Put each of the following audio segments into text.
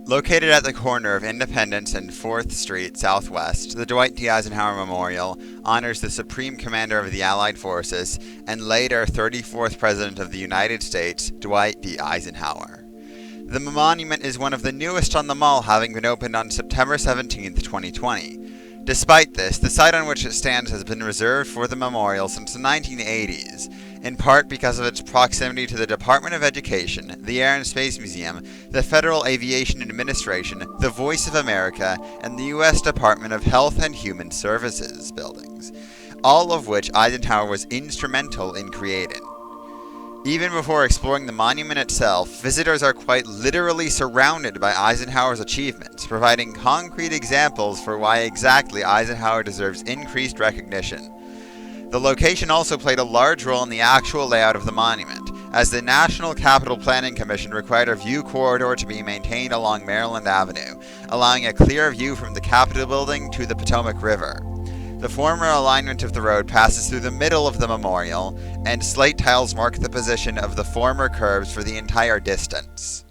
Located at the corner of Independence and 4th Street Southwest, the Dwight D. Eisenhower Memorial honors the Supreme Commander of the Allied Forces and later 34th President of the United States, Dwight D. Eisenhower. The monument is one of the newest on the mall, having been opened on September 17, 2020. Despite this, the site on which it stands has been reserved for the memorial since the 1980s, in part because of its proximity to the Department of Education, the Air and Space Museum, the Federal Aviation Administration, the Voice of America, and the U.S. Department of Health and Human Services buildings, all of which Eisenhower was instrumental in creating. Even before exploring the monument itself, visitors are quite literally surrounded by Eisenhower's achievements, providing concrete examples for why exactly Eisenhower deserves increased recognition. The location also played a large role in the actual layout of the monument, as the National Capital Planning Commission required a view corridor to be maintained along Maryland Avenue, allowing a clear view from the Capitol building to the Potomac River. The former alignment of the road passes through the middle of the memorial, and slate tiles mark the position of the former curves for the entire distance.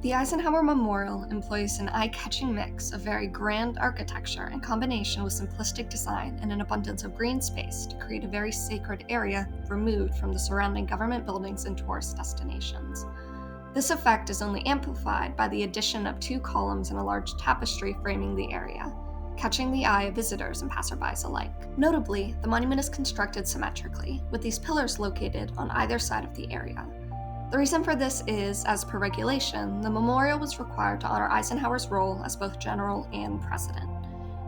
The Eisenhower Memorial employs an eye-catching mix of very grand architecture in combination with simplistic design and an abundance of green space to create a very sacred area removed from the surrounding government buildings and tourist destinations. This effect is only amplified by the addition of 2 columns and a large tapestry framing the area, catching the eye of visitors and passerbys alike. Notably, the monument is constructed symmetrically, with these pillars located on either side of the area. The reason for this is, as per regulation, the memorial was required to honor Eisenhower's role as both general and president.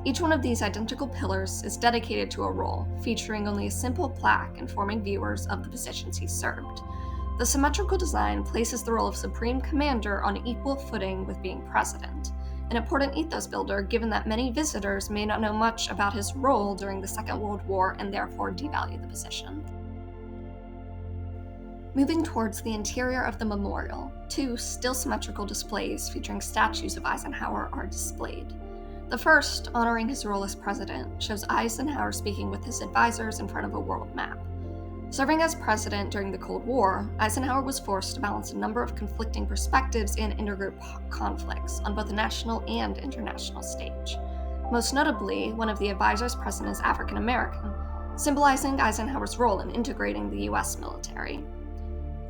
Each one of these identical pillars is dedicated to a role, featuring only a simple plaque informing viewers of the positions he served. The symmetrical design places the role of Supreme Commander on equal footing with being President, an important ethos builder given that many visitors may not know much about his role during the Second World War and therefore devalue the position. Moving towards the interior of the memorial, 2 still symmetrical displays featuring statues of Eisenhower are displayed. The first, honoring his role as President, shows Eisenhower speaking with his advisors in front of a world map. Serving as president during the Cold War, Eisenhower was forced to balance a number of conflicting perspectives and intergroup conflicts on both the national and international stage. Most notably, one of the advisors present is African American, symbolizing Eisenhower's role in integrating the U.S. military.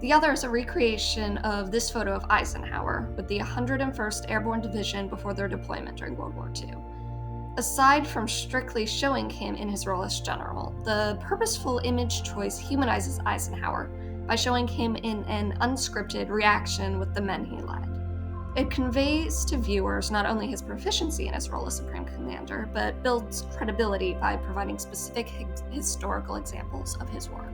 The other is a recreation of this photo of Eisenhower with the 101st Airborne Division before their deployment during World War II. Aside from strictly showing him in his role as general, the purposeful image choice humanizes Eisenhower by showing him in an unscripted reaction with the men he led. It conveys to viewers not only his proficiency in his role as Supreme Commander, but builds credibility by providing specific historical examples of his work.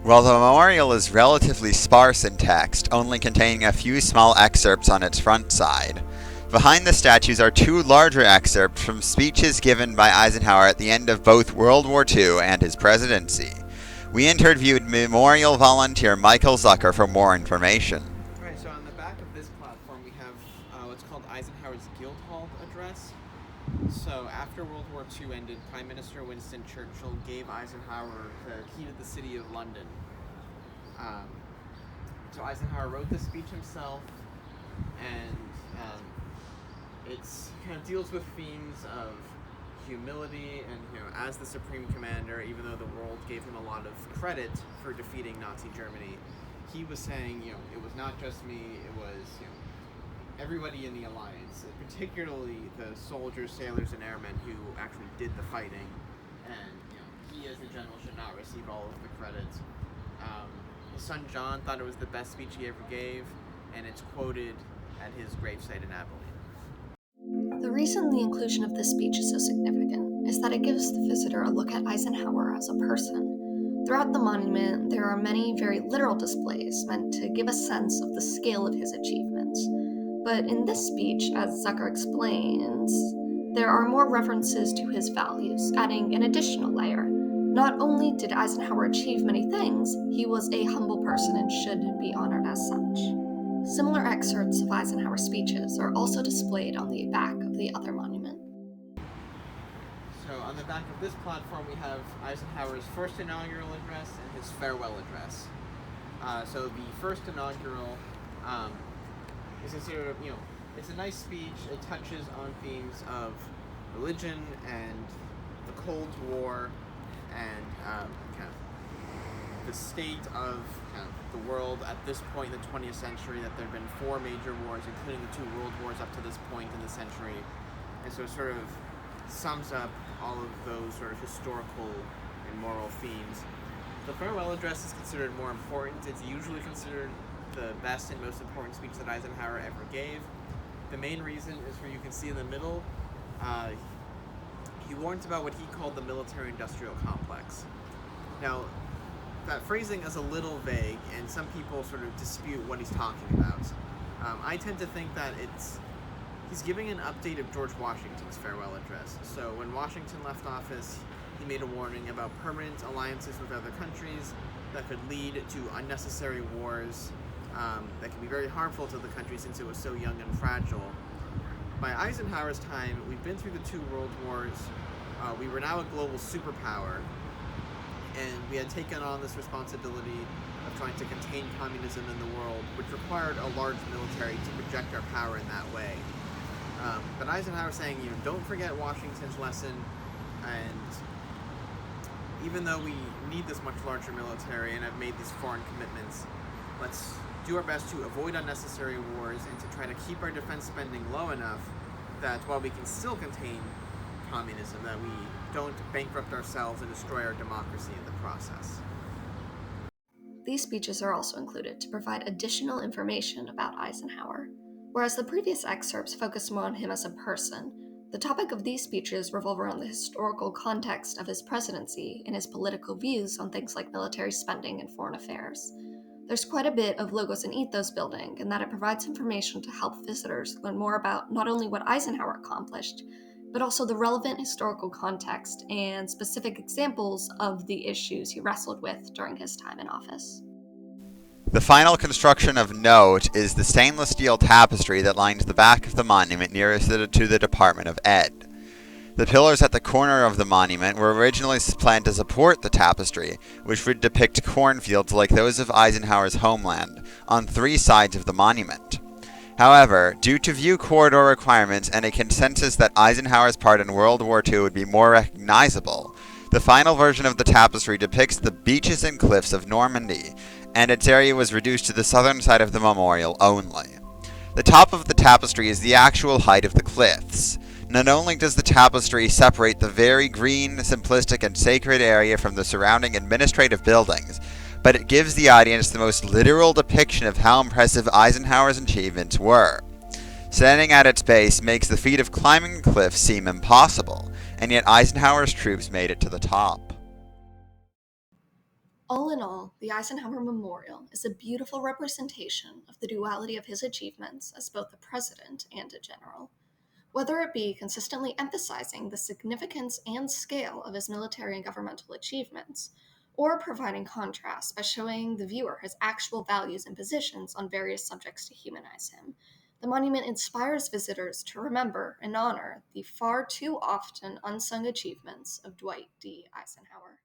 While the memorial is relatively sparse in text, only containing a few small excerpts on its front side, behind the statues are 2 larger excerpts from speeches given by Eisenhower at the end of both World War II and his presidency. We interviewed memorial volunteer Michael Zucker for more information. Right, so on the back of this platform we have what's called Eisenhower's Guildhall Address. So after World War II ended, Prime Minister Winston Churchill gave Eisenhower the key to the city of London. So Eisenhower wrote the speech himself, and it kind of deals with themes of humility and, as the Supreme Commander, even though the world gave him a lot of credit for defeating Nazi Germany, he was saying, it was not just me, it was, everybody in the alliance, particularly the soldiers, sailors, and airmen who actually did the fighting, and he as a general should not receive all of the credit. His son John thought it was the best speech he ever gave, and it's quoted at his gravesite in Abilene. The reason the inclusion of this speech is so significant is that it gives the visitor a look at Eisenhower as a person. Throughout the monument, there are many very literal displays meant to give a sense of the scale of his achievements. But in this speech, as Zucker explains, there are more references to his values, adding an additional layer. Not only did Eisenhower achieve many things, he was a humble person and should be honored as such. Similar excerpts of Eisenhower's speeches are also displayed on the back of the other monument. So on the back of this platform we have Eisenhower's first inaugural address and his farewell address. So the first inaugural is considered, it's a nice speech. It touches on themes of religion and the Cold War and kind of the state of kind of the world at this point in the 20th century, that there have been 4 major wars, including the 2 world wars up to this point in the century. And so it sort of sums up all of those sort of historical and moral themes. The farewell address is considered more important. It's usually considered the best and most important speech that Eisenhower ever gave. The main reason is where you can see in the middle. He warns about what he called the military-industrial complex. Now, that phrasing is a little vague, and some people sort of dispute what he's talking about. I tend to think that he's giving an update of George Washington's farewell address. So when Washington left office, he made a warning about permanent alliances with other countries that could lead to unnecessary wars that can be very harmful to the country since it was so young and fragile. By Eisenhower's time, we've been through the 2 world wars. We were now a global superpower, and we had taken on this responsibility of trying to contain communism in the world, which required a large military to project our power in that way. But Eisenhower's saying, don't forget Washington's lesson, and even though we need this much larger military and have made these foreign commitments, let's do our best to avoid unnecessary wars and to try to keep our defense spending low enough that while we can still contain communism, that we don't bankrupt ourselves and destroy our democracy in the process. These speeches are also included to provide additional information about Eisenhower. Whereas the previous excerpts focused more on him as a person, the topic of these speeches revolve around the historical context of his presidency and his political views on things like military spending and foreign affairs. There's quite a bit of logos and ethos building, in that it provides information to help visitors learn more about not only what Eisenhower accomplished, but also the relevant historical context and specific examples of the issues he wrestled with during his time in office. The final construction of note is the stainless steel tapestry that lines the back of the monument nearest to the Department of Ed. The pillars at the corner of the monument were originally planned to support the tapestry, which would depict cornfields like those of Eisenhower's homeland, on 3 sides of the monument. However, due to view corridor requirements and a consensus that Eisenhower's part in World War II would be more recognizable, the final version of the tapestry depicts the beaches and cliffs of Normandy, and its area was reduced to the southern side of the memorial only. The top of the tapestry is the actual height of the cliffs. Not only does the tapestry separate the very green, simplistic, and sacred area from the surrounding administrative buildings, but it gives the audience the most literal depiction of how impressive Eisenhower's achievements were. Standing at its base makes the feat of climbing the cliff seem impossible, and yet Eisenhower's troops made it to the top. All in all, the Eisenhower Memorial is a beautiful representation of the duality of his achievements as both a president and a general. Whether it be consistently emphasizing the significance and scale of his military and governmental achievements, or providing contrast by showing the viewer his actual values and positions on various subjects to humanize him, the monument inspires visitors to remember and honor the far too often unsung achievements of Dwight D. Eisenhower.